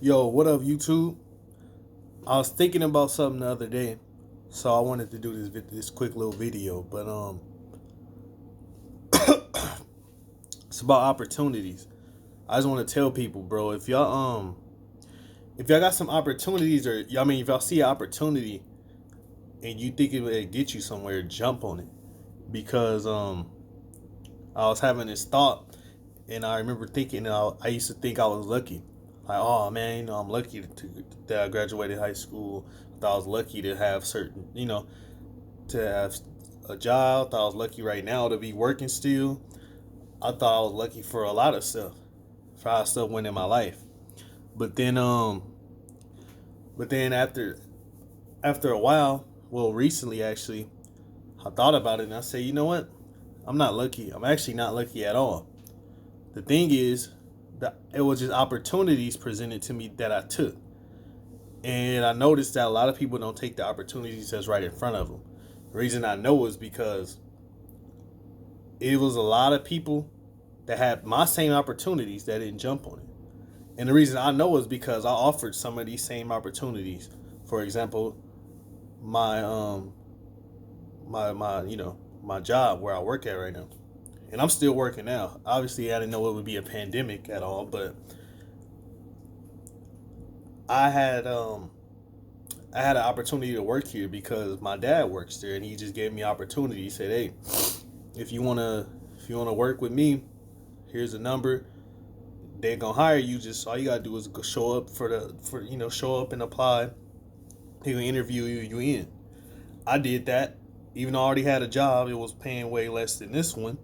Yo, what up, YouTube? I was thinking about something the other day, so I wanted to do this quick little video. But it's about opportunities. I just want to tell people, bro, if y'all got some opportunities, or I mean, if y'all see an opportunity and you think it would get you somewhere, jump on it. Because I was having this thought, and I remember thinking, I used to think I was lucky. Like, oh man, I'm lucky that I graduated high school. I thought I was lucky to have certain, to have a job. I thought I was lucky right now to be working still. I thought I was lucky for a lot of stuff, for how stuff went in my life. But then, but then after a while, well, recently actually, I thought about it and I said, you know what? I'm not lucky. I'm actually not lucky at all. The thing is that it was just opportunities presented to me that I took. And I noticed that a lot of people don't take the opportunities that's right in front of them. The reason I know is because it was a lot of people that had my same opportunities that didn't jump on it. And the reason I know is because I offered some of these same opportunities. For example, my my job where I work at right now. And I'm still working now. Obviously, I didn't know it would be a pandemic at all, but I had um I had an opportunity to work here because my dad works there, and he just gave me opportunity. He said, "Hey, if you wanna if you wanna work with me, here's a number. They're gonna hire you. Just all you gotta do is go show up show up and apply. He gonna interview you in." I did that, even though I already had a job. It was paying way less than this one,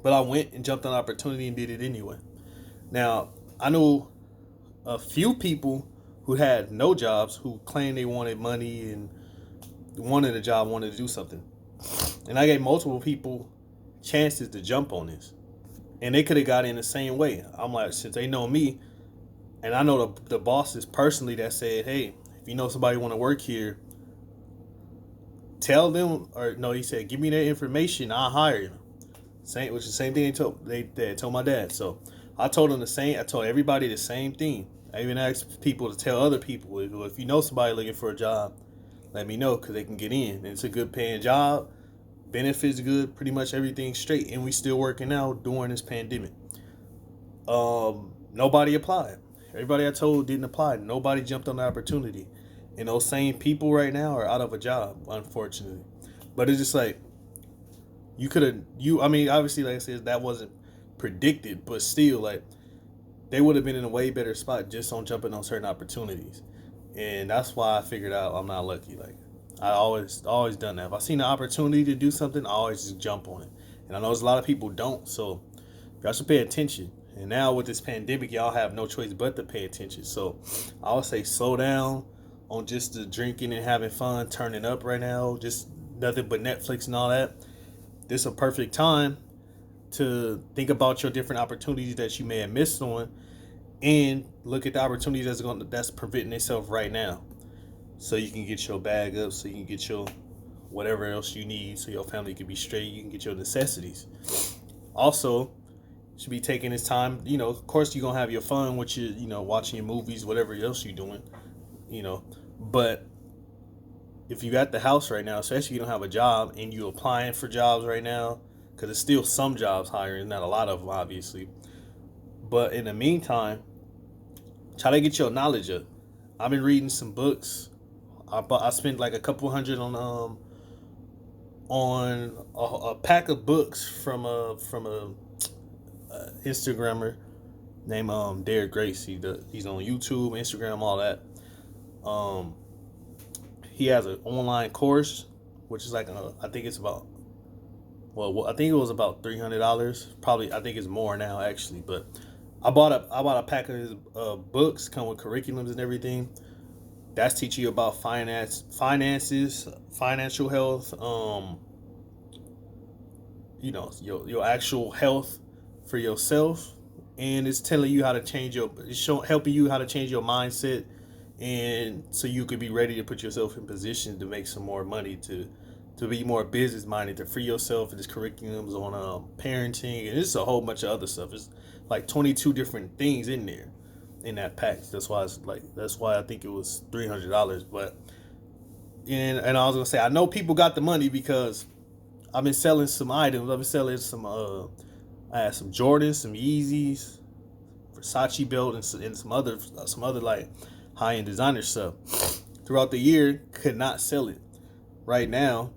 but I went and jumped on opportunity and did it anyway. Now I knew a few people who had no jobs who claimed they wanted money and wanted a job, wanted to do something. And I gave multiple people chances to jump on this. And they could have got in the same way. I'm like, since they know me, and I know the bosses personally that said, hey, if you know somebody want to work here, tell them, or no, he said, give me their information, I'll hire them. Same, which is the same thing they told my dad. So I told them the same. I told everybody the same thing. I even asked people to tell other people if you know somebody looking for a job, let me know because they can get in. And it's a good paying job, benefits good, pretty much everything straight, and we still working out during this pandemic. Nobody applied. Everybody I told didn't apply. Nobody jumped on the opportunity, and those same people right now are out of a job, unfortunately. But it's just like you could have you. I mean, obviously, like I said, that wasn't predicted, but still, like they would have been in a way better spot just on jumping on certain opportunities, and that's why I figured out I'm not lucky. Like I always done that. If I seen the opportunity to do something, I always just jump on it. And I know there's a lot of people don't, so y'all should pay attention. And now with this pandemic, y'all have no choice but to pay attention. So I would say slow down on just the drinking and having fun, turning up right now, just nothing but Netflix and all that. This is a perfect time to think about your different opportunities that you may have missed on and look at the opportunities that's preventing itself right now. So you can get your bag up, so you can get your whatever else you need so your family can be straight, you can get your necessities. Also, should be taking this time, of course you're gonna have your fun with your, watching your movies, whatever else you're doing, you know. But if you at the house right now, especially if you don't have a job and you applying for jobs right now, because there's still some jobs hiring, not a lot of them, obviously. But in the meantime, try to get your knowledge up. I've been reading some books. I spent like a couple hundred on a pack of books from a Instagrammer named Derek Grace. He's on YouTube, Instagram, all that. Um, he has an online course, which is like I think it's about I think it was about $300. Probably I think it's more now actually, but I bought a pack of his books, come with curriculums and everything. That's teaching you about finances, financial health, your actual health for yourself, and it's telling you how to helping you how to change your mindset, and so you could be ready to put yourself in position to make some more money to be more business minded, to free yourself. And this curriculums on parenting, and it's a whole bunch of other stuff. It's like 22 different things in there. in that pack. That's why I think it was $300. But and I was gonna say I know people got the money because I've been selling some items. I've been selling some I had some Jordans, some Yeezys, Versace belt, and some other like high end designer stuff. Throughout the year, could not sell it. Right now,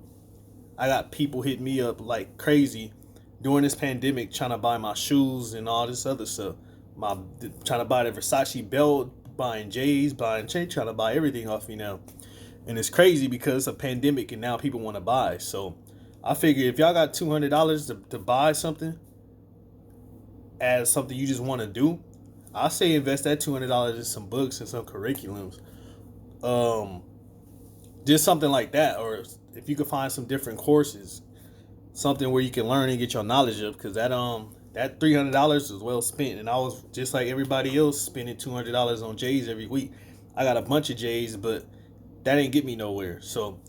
I got people hit me up like crazy during this pandemic trying to buy my shoes and all this other stuff. My Trying to buy the Versace belt, buying J's, buying chain, trying to buy everything off me now. And it's crazy because it's a pandemic and now people want to buy. So I figure if y'all got $200 to buy something as something you just want to do, I say invest that $200 in some books and some curriculums. Um, just something like that, or if you could find some different courses, something where you can learn and get your knowledge up, because that $300 is well spent, and I was just like everybody else spending $200 on J's every week. I got a bunch of J's, but that ain't get me nowhere. So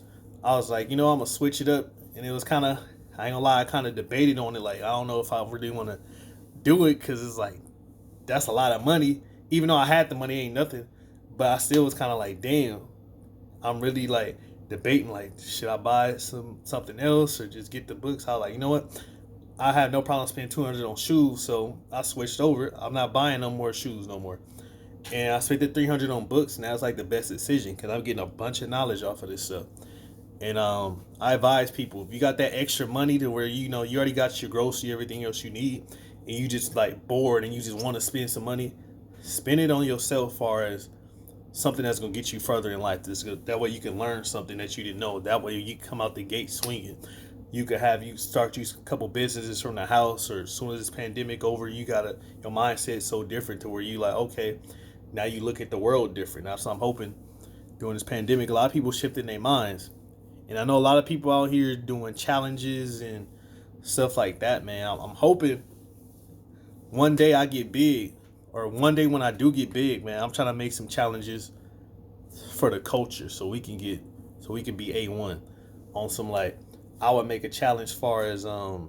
I was like, I'm gonna switch it up, and it was kind of, I ain't gonna lie, I kind of debated on it. Like I don't know if I really want to do it because it's like that's a lot of money. Even though I had the money, ain't nothing, but I still was kind of like, damn, I'm really like debating like should I buy something else or just get the books. I was like, you know what? I have no problem spending 200 on shoes, so I switched over. I'm not buying no more shoes no more. And I spent the 300 on books, and that was like the best decision because I'm getting a bunch of knowledge off of this stuff. And I advise people if you got that extra money to where you already got your grocery, everything else you need, and you just like bored and you just want to spend some money, spend it on yourself, far as something that's gonna get you further in life. That way you can learn something that you didn't know. That way you come out the gate swinging. You start a couple businesses from the house, or as soon as this pandemic over, your mindset so different to where you like, okay, now you look at the world different. Now, so I'm hoping during this pandemic, a lot of people shifted their minds, and I know a lot of people out here doing challenges and stuff like that. Man, I'm hoping one day I get big, or one day when I do get big, man, I'm trying to make some challenges for the culture so we can be A1 on some like. I would make a challenge far as I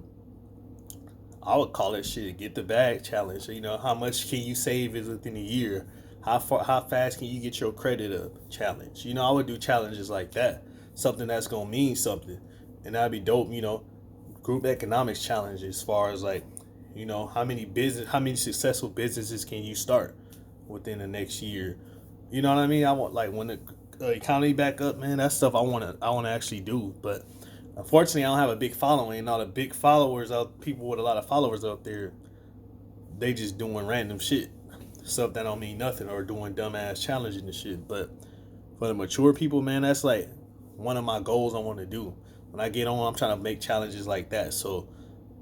would call it shit get the bag challenge. How much can you save is within a year? How fast can you get your credit up challenge? I would do challenges like that. Something that's gonna mean something. And that'd be dope, group economics challenge as far as like, how many successful businesses can you start within the next year? You know what I mean? I want like when the economy back up, man, that's stuff I wanna actually do. But unfortunately, I don't have a big following. And all the big followers out, people with a lot of followers out there, they just doing random shit, stuff that don't mean nothing, or doing dumbass challenges and shit. But for the mature people, man, that's like one of my goals I want to do. When I get on, I'm trying to make challenges like that, so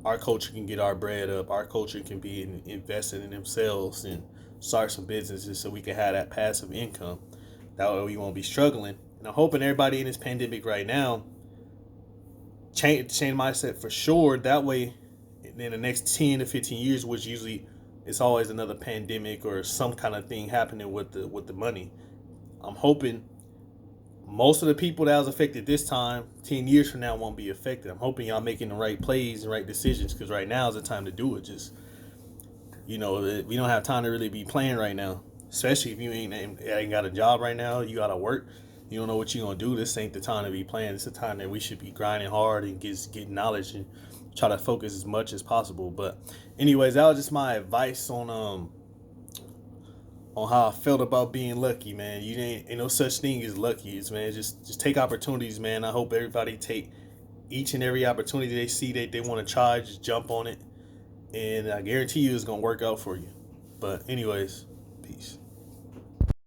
our culture can get our bread up. Our culture can be invested in themselves and start some businesses, so we can have that passive income. That way, we won't be struggling. And I'm hoping everybody in this pandemic right now change mindset for sure. That way, in the next 10 to 15 years, which usually it's always another pandemic or some kind of thing happening with the money. I'm hoping most of the people that was affected this time, 10 years from now, won't be affected. I'm hoping y'all making the right plays and right decisions, because right now is the time to do it. Just, we don't have time to really be playing right now, especially if you ain't got a job right now. You got to work. You don't know what you're going to do. This ain't the time to be playing. It's the time that we should be grinding hard and get knowledge and try to focus as much as possible. But anyways, that was just my advice on how I felt about being lucky, man. You ain't no such thing as lucky, man. Just take opportunities, man. I hope everybody take each and every opportunity they see that they want to try, just jump on it, and I guarantee you it's gonna work out for you. But anyways, peace.